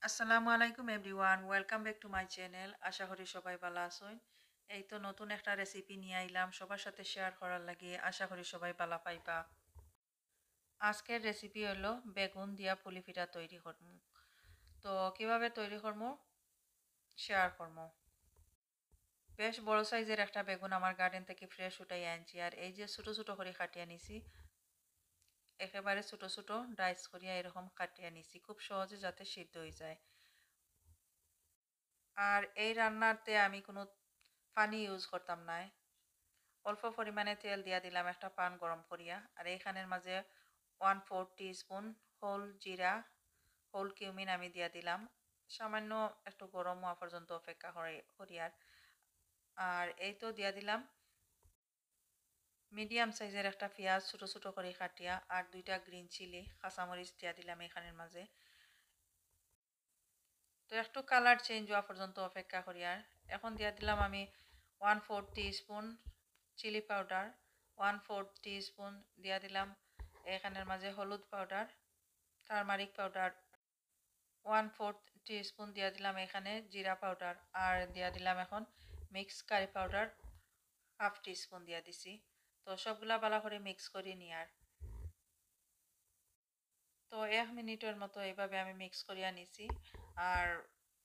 আসসালামু আলাইকুম everyone, welcome back to my channel. আশা করি সবাই ভালো আছেন। এই তো নতুন একটা রেসিপি নিয়ে আইলাম সবার সাথে শেয়ার করার লাগে। আশা করি সবাই ভালো পাইবা। আজকের রেসিপি হলো বেগুন দিয়া পুলি পিঠা তৈরি করবো। তো কিভাবে তৈরি করবো শেয়ার করবো। বেশ বড় সাইজের একটা বেগুন আমার গার্ডেন থেকে ফ্রেশ উঠাই আনছি, আর এই যে ছোট ছোট করে কাটিয়ে নিছি, একেবারে ছোট ছোট ডাইস করিয়া এরকম কাটিয়ে নিছি, খুব সহজে যাতে সিদ্ধ হয়ে যায়। আর এই রান্নাতে আমি কোনো পানি ইউজ করতাম না। অল্প পরিমাণে তেল দিয়া দিলাম একটা পান গরম করিয়া, আর এইখানের মাঝে 1/4 টিস্পুন হোল জিরা, হোল কিউমিন আমি দিয়া দিলাম। সামান্য একটু গরম হওয়া পর্যন্ত অপেক্ষা করিয়ার। আর এই তো দিয়া দিলাম মিডিয়াম সাইজের একটা পেঁয়াজ ছোট ছোট করে কাটিয়া, আর 2টা গ্রিন চিলি কাঁচামরিচ দিয়া দিলাম এখানের মাঝে। তো একটু কালার চেঞ্জ হওয়া পর্যন্ত অপেক্ষা করিয়ার। এখন দিয়া দিলাম আমি 1/4 টিস্পুন চিলি পাউডার, 1/4 টিস্পুন দিয়া দিলাম এখানের মাঝে হলুদ পাউডার, টারমারিক পাউডার 1/4 টিস্পুন দিয়া দিলাম এখানে জিরা পাউডার, আর দিয়া দিলাম এখন মিক্স কারি পাউডার 1/2 টিস্পুন দিয়া দিছি। তো সবগুলা ভালো করে মিক্স করে নিয়ার। তো 1 মিনিটের মতো এইভাবে আমি মিক্স করিয়া নিছি, আর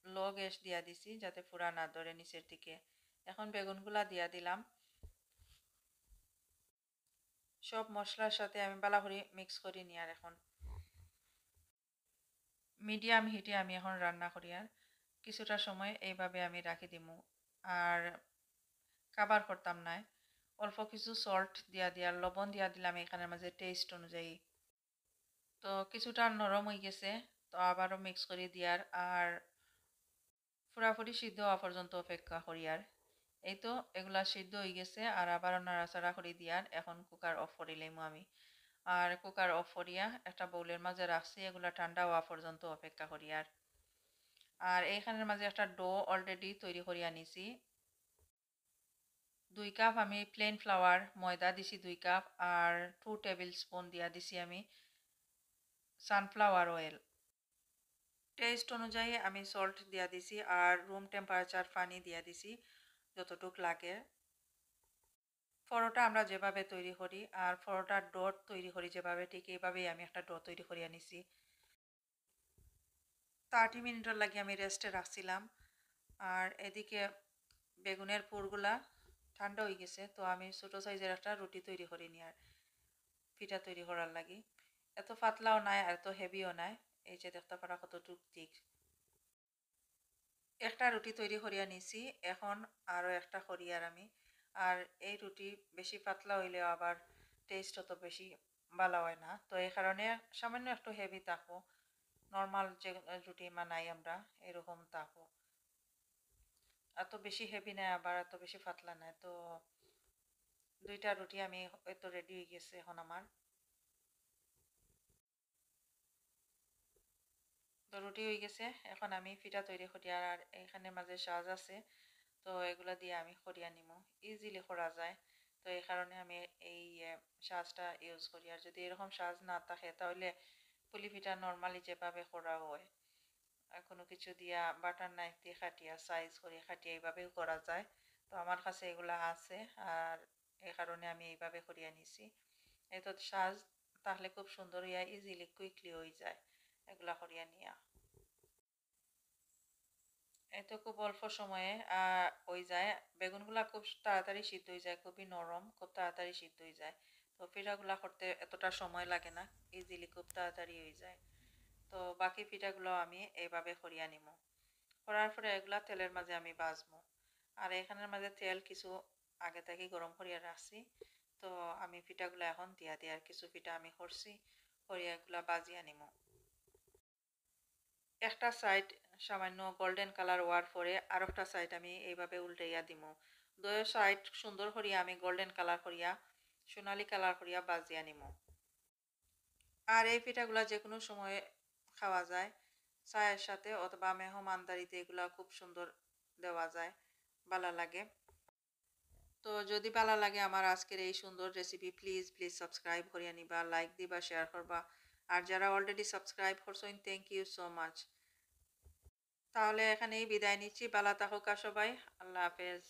লো গ্যাস দিয়া দিছি যাতে পুরা না ধরে নিচের দিকে। এখন বেগুনগুলা দিয়া দিলাম। সব মশলার সাথে আমি ভালো করে মিক্স করে নিয়ার। এখন মিডিয়াম হিটে আমি এখন রান্না করি, আর কিছুটা সময় এইভাবে আমি রাখি দিমু। আর কাবার করতাম না, অল্প কিছু সল্ট দিয়া দিয়ার লবণ দিয়া দিলাম এখানের মাঝে টেস্ট অনুযায়ী। তো কিছুটা নরম হয়ে গেছে, তো আবারও মিক্স করে দিয়ার, আর পুরাপুরি সিদ্ধ হওয়া পর্যন্ত অপেক্ষা করি। আর এই তো এগুলা সিদ্ধ হয়ে গেছে, আর আবারও নাড়াচাড়া করে দিয়ার এখন কুকার অফ করিলাম আমি। আর কুকার অফ করিয়া একটা বোলের মাঝে রাখছি, এগুলা ঠান্ডা হওয়া পর্যন্ত অপেক্ষা করি। আর এইখানের মাঝে একটা ডো অলরেডি তৈরি করিয়া নিছি। 2 কাপ আমি প্লেন ফ্লাওয়ার ময়দা দিছি 2 কাপ, আর 2 টেবিল স্পুন দিয়া দিছি আমি সানফ্লাওয়ার অয়েল। টেস্ট অনুযায়ী আমি সল্ট দিয়া দিছি, আর রুম টেম্পারেচার পানি দিয়া দিছি যতটুক লাগে। পরোটা আমরা যেভাবে তৈরি করি, আর পরোটার ডো তৈরি করি যেভাবে, ঠিক এইভাবেই আমি একটা ডো তৈরি করিয়া নিছি। 30 মিনিটের লাগে আমি রেস্টে রাখছিলাম। আর এদিকে বেগুনের পুরগুলা ঠান্ডা হয়ে গেছে, তো আমি ছোট সাইজের একটা রুটি তৈরি করি নি আর পিঠা তৈরি করার লাগি। এত পাতলাও নাই আর এত হেভিও নাই, এই যে দেখতে পারা কতটুক ঠিক। একটা রুটি তৈরি করিয়া নিছি, এখন আরও একটা করি আর আমি। আর এই রুটি বেশি পাতলা হইলেও আবার টেস্ট অত বেশি ভালো হয় না, তো এই কারণে সামান্য একটু হেভি থাকবো। নর্মাল যে রুটি বানাই আমরা এরকম থাকবো, এত বেশি হেভি নাই আবার এত বেশি পাতলা নাই। তো 2টা রুটি আমি তো রেডি হয়ে গেছে এখন আমার। তো রুটি হয়ে গেছে, এখন আমি পিঠা তৈরি করি। আর এখানে মাঝে সাজ আছে, তো এগুলা দিয়ে আমি করিয়া নিমু, ইজিলি করা যায়। তো এই কারণে আমি এই সাজটা ইউজ করি। আর যদি এরকম সাজ না থাকে তাহলে পুলি পিঠা নর্মালি যেভাবে করা হয়, কোনো কিছু দিয়া বাটার নাইফ দিয়ে খাটিয়া সাইজ করে খাটিয়া এইভাবেও করা যায়। তো আমার কাছে এগুলা আছে, আর এই কারণে আমি এইভাবে করিয়া নিছি। এই তো সাজ তাহলে খুব সুন্দর হইয়া ইজিলি কুইকলি হয়ে যায় এগুলা করিয়া নিয়া। এই তো খুব অল্প সময়ে হয়ে যায়। বেগুনগুলা খুব তাড়াতাড়ি সিদ্ধ হয়ে যায়, খুবই নরম, খুব তাড়াতাড়ি সিদ্ধ হয়ে যায়। তো পিঠাগুলা করতে এতটা সময় লাগে না, ইজিলি খুব তাড়াতাড়ি হয়ে যায়। তো বাকি পিঠাগুলো আমি এইভাবে করিয়া নিমু। করার পরে এগুলা তেলের মাঝে আমি ভাজবো। আর এখানের মাঝে তেল কিছু আগে থেকে গরম করিয়া রাখছি। তো আমি পিঠাগুলো এখন দিয়া দিই, আর কিছু পিঠা আমি করছি করিয়া এগুলা ভাজিয়া নিমু। একটা সাইড সামান্য গোল্ডেন কালার হওয়ার পরে আর একটা সাইড আমি এইভাবে উল্টাইয়া দিমু। দুই সাইড সুন্দর করিয়া আমি গোল্ডেন কালার করিয়া সোনালি কালার করিয়া ভাজিয়া নিমু। আর এই পিঠাগুলা যে কোনো সময় খাওয়া যায়, চায়ের সাথে অথবা মেহমানদারিতে এগুলা খুব সুন্দর দেওয়া যায়, ভালো লাগে। তো যদি ভালো লাগে আমার আজকের এই সুন্দর রেসিপি, প্লিজ প্লিজ সাবস্ক্রাইব করিয়া নিবা, লাইক দিবা, শেয়ার করবা। আর যারা অলরেডি সাবস্ক্রাইব করছেন, থ্যাংক ইউ সো মাচ। তাহলে এখানেই বিদায় নিচ্ছি। ভালো থাকুক সবাই। আল্লাহ হাফেজ।